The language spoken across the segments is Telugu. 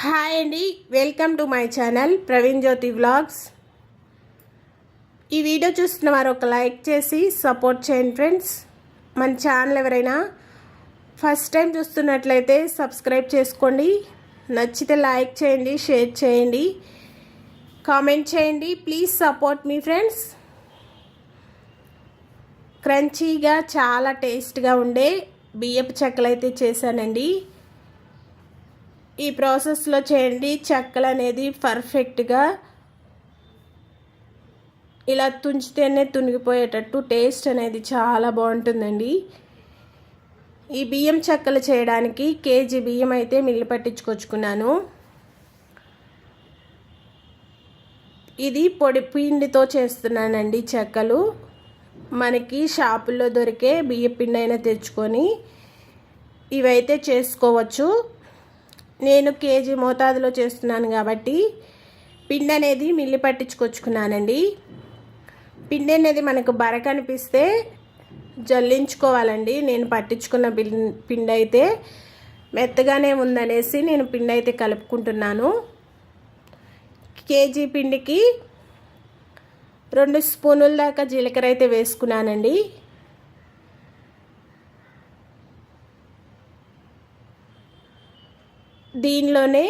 హాయ్ అండి, welcome to my channel Praveen Jyothi vlogs. ఈ వీడియో చూస్తున్న వారు ఒక లైక్ చేసి సపోర్ట్ చేయండి ఫ్రెండ్స్. మన ఛానల్ ఎవరైనా ఫస్ట్ టైం చూస్తున్నట్లయితే సబ్స్క్రైబ్ చేసుకోండి. నచ్చితే లైక్ చేయండి, షేర్ చేయండి, కామెంట్ చేయండి. Please support me friends. క్రంచీగా చాలా టేస్ట్గా ఉండే బియ్యపు చెక్కలు అయితే చేశానండి. ఈ ప్రాసెస్లో చేయండి. చెక్కలు అనేది పర్ఫెక్ట్గా ఇలా తుంచితేనే తునిగిపోయేటట్టు టేస్ట్ అనేది చాలా బాగుంటుందండి. ఈ బియ్యం చెక్కలు చేయడానికి కేజీ బియ్యం అయితే మిల్లు పట్టించుకొచ్చుకున్నాను. ఇది పొడి పిండితో చేస్తున్నానండి చెక్కలు. మనకి షాపుల్లో దొరికే బియ్య పిండి అయినా తెచ్చుకొని ఇవైతే చేసుకోవచ్చు. నేను కేజీ మోతాదులో చేస్తున్నాను కాబట్టి పిండి అనేది మిల్లి పట్టించుకొచ్చుకున్నానండి. పిండి అనేది మనకు బరక అనిపిస్తే జల్లించుకోవాలండి. నేను పట్టించుకున్న పిండి అయితే మెత్తగానే ఉందనేసి నేను పిండి అయితే కలుపుకుంటున్నాను. కేజీ పిండికి 2 స్పూనుల దాకా జీలకర్ర అయితే వేసుకున్నానండి. దీనిలోనే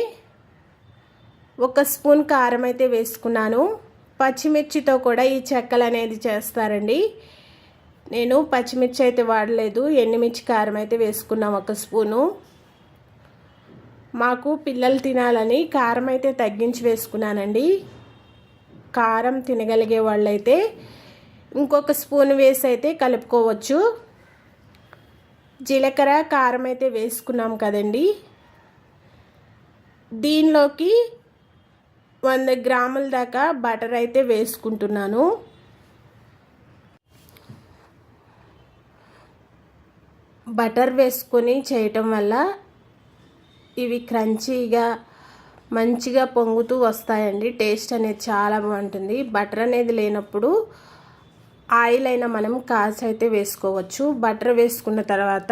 1 స్పూన్ కారం అయితే వేసుకున్నాను. పచ్చిమిర్చితో కూడా ఈ చెక్కలు అనేది చేస్తారండి. నేను పచ్చిమిర్చి అయితే వాడలేదు, ఎండుమిర్చి కారం అయితే వేసుకున్నాం 1 స్పూను. మాకు పిల్లలు తినాలని కారం అయితే తగ్గించి వేసుకున్నానండి. కారం తినగలిగే వాళ్ళైతే ఇంకొక స్పూన్ వేసి అయితే కలుపుకోవచ్చు. జీలకర్ర కారం అయితే వేసుకున్నాం కదండి. దీనిలోకి 100 గ్రాముల దాకా బటర్ అయితే వేసుకుంటున్నాను. బటర్ వేసుకొని చేయటం వల్ల ఇవి క్రంచీగా మంచిగా పొంగుతూ వస్తాయండి. టేస్ట్ అనేది చాలా బాగుంటుంది. బటర్ అనేది లేనప్పుడు ఆయిల్ అయినా మనం కాచి అయితే వేసుకోవచ్చు. బటర్ వేసుకున్న తర్వాత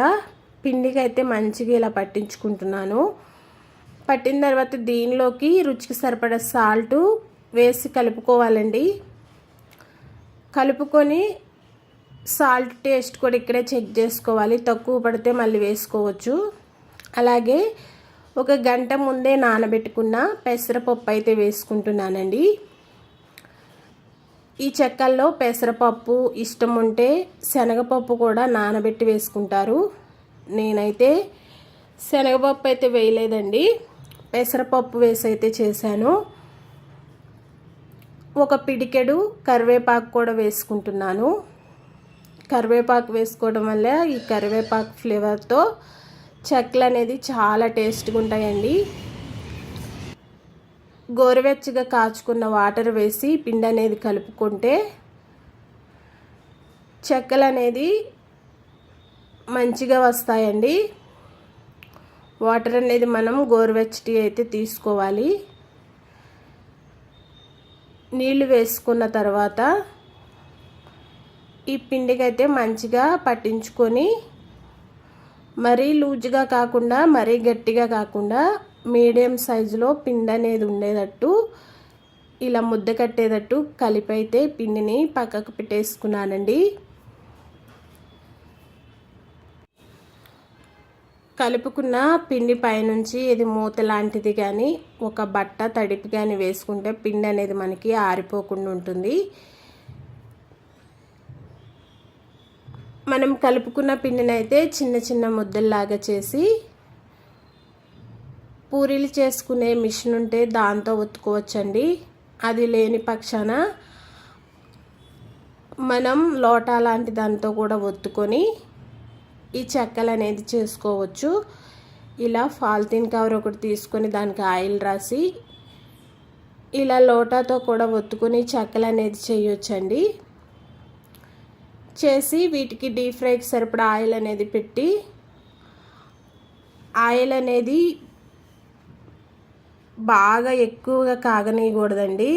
పిండికి అయితే మంచిగా ఇలా పట్టించుకుంటున్నాను. పట్టిన తర్వాత దీనిలోకి రుచికి సరిపడా సాల్ట్ వేసి కలుపుకోవాలండి. కలుపుకొని సాల్ట్ టేస్ట్ కూడా ఇక్కడే చెక్ చేసుకోవాలి. తక్కువ పడితే మళ్ళీ వేసుకోవచ్చు. అలాగే 1 గంట ముందే నానబెట్టుకున్న పెసరపప్పు అయితే వేసుకుంటున్నానండి. ఈ చెక్కల్లో పెసరపప్పు ఇష్టం ఉంటే శనగపప్పు కూడా నానబెట్టి వేసుకుంటారు. నేనైతే శనగపప్పు అయితే వేయలేదండి, పెసరపప్పు వేసి అయితే చేశాను. 1 పిడికెడు కరివేపాకు కూడా వేసుకుంటున్నాను. కరివేపాకు వేసుకోవడం వల్ల ఈ కరివేపాకు ఫ్లేవర్తో చెక్కలు అనేది చాలా టేస్ట్గా ఉంటాయండి. గోరువెచ్చగా కాచుకున్న వాటర్ వేసి పిండి అనేది కలుపుకుంటే చెక్కలు అనేది మంచిగా వస్తాయండి. వాటర్ అనేది మనం గోరువెచ్చటి అయితే తీసుకోవాలి. నీళ్ళు వేసుకున్న తర్వాత ఈ పిండికి అయితే మంచిగా పట్టించుకొని మరీ లూజ్గా కాకుండా మరీ గట్టిగా కాకుండా మీడియం సైజులో పిండి అనేది ఉండేటట్టు ఇలా ముద్ద కట్టేటట్టు కలిపి అయితే పిండిని పక్కకు పెట్టేసుకున్నానండి. కలుపుకున్న పిండి పైనుంచి ఇది మూత లాంటిది కానీ ఒక బట్ట తడిపి కానీ వేసుకుంటే పిండి అనేది మనకి ఆరిపోకుండా ఉంటుంది. మనం కలుపుకున్న పిండిని అయితే చిన్న చిన్న ముద్దల్లాగా చేసి పూరీలు చేసుకునే మిషన్ ఉంటే దాంతో ఒత్తుకోవచ్చండి. అది లేని పక్షాన మనం లోటా లాంటి దాంతో కూడా ఒత్తుకొని ఈ చెక్కలు అనేది చేసుకోవచ్చు. ఇలా పాలిథిన్ కవర్ ఒకటి తీసుకొని దానికి ఆయిల్ రాసి ఇలా లోటాతో కూడా ఒత్తుకొని చెక్కలు అనేది చేయొచ్చండి. చేసి వీటికి డీప్ ఫ్రైకి సరిపడా ఆయిల్ అనేది పెట్టి ఆయిల్ అనేది బాగా ఎక్కువగా కాగనీయకూడదండి.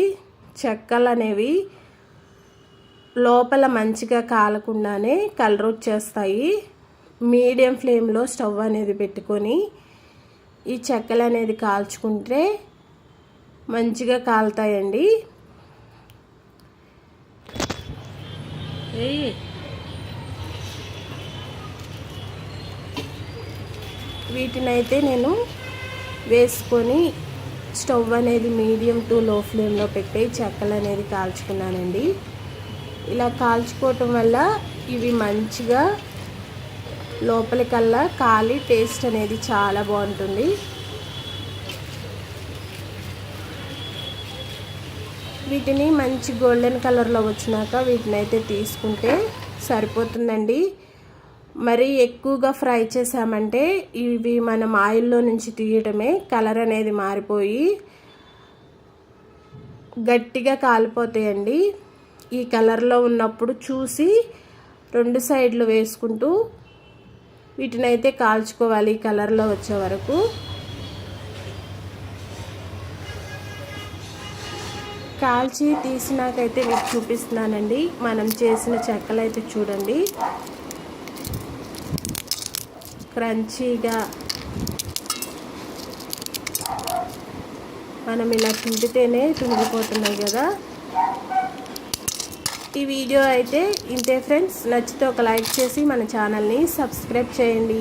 చెక్కలు అనేవి లోపల మంచిగా కాలకుండానే కలర్ వచ్చేస్తాయి. మీడియం ఫ్లేమ్లో స్టవ్ అనేది పెట్టుకొని ఈ చెక్కలు అనేది కాల్చుకుంటే మంచిగా కాలుతాయండి. వీటినైతే నేను వేసుకొని స్టవ్ అనేది మీడియం టు లో ఫ్లేమ్లో పెట్టి చెక్కలు అనేది కాల్చుకున్నానండి. ఇలా కాల్చుకోవటం వల్ల ఇవి మంచిగా లోపలికల్లా కాలి టేస్ట్ అనేది చాలా బాగుంటుంది. వీటిని మంచి గోల్డెన్ కలర్లో వచ్చినాక వీటిని అయితే తీసుకుంటే సరిపోతుందండి. మరి ఎక్కువగా ఫ్రై చేసామంటే ఇవి మనం ఆయిల్లో నుంచి తీయటమే కలర్ అనేది మారిపోయి గట్టిగా కాలిపోతాయండి. ఈ కలర్లో ఉన్నప్పుడు చూసి 2 సైడ్లు వేసుకుంటూ వీటినైతే కాల్చుకోవాలి ఈ కలర్లో వచ్చే వరకు. కాల్చి తీసినాకైతే మీకు చూపిస్తున్నానండి. మనం చేసిన చెక్కలు అయితే చూడండి, క్రంచీగా మనం ఇలా తింటితేనే తుంగిపోతున్నాయి కదా. ఈ వీడియో అయితే ఇంతే ఫ్రెండ్స్. నచ్చితే ఒక లైక్ చేసి మన ఛానల్ని సబ్స్క్రైబ్ చేయండి.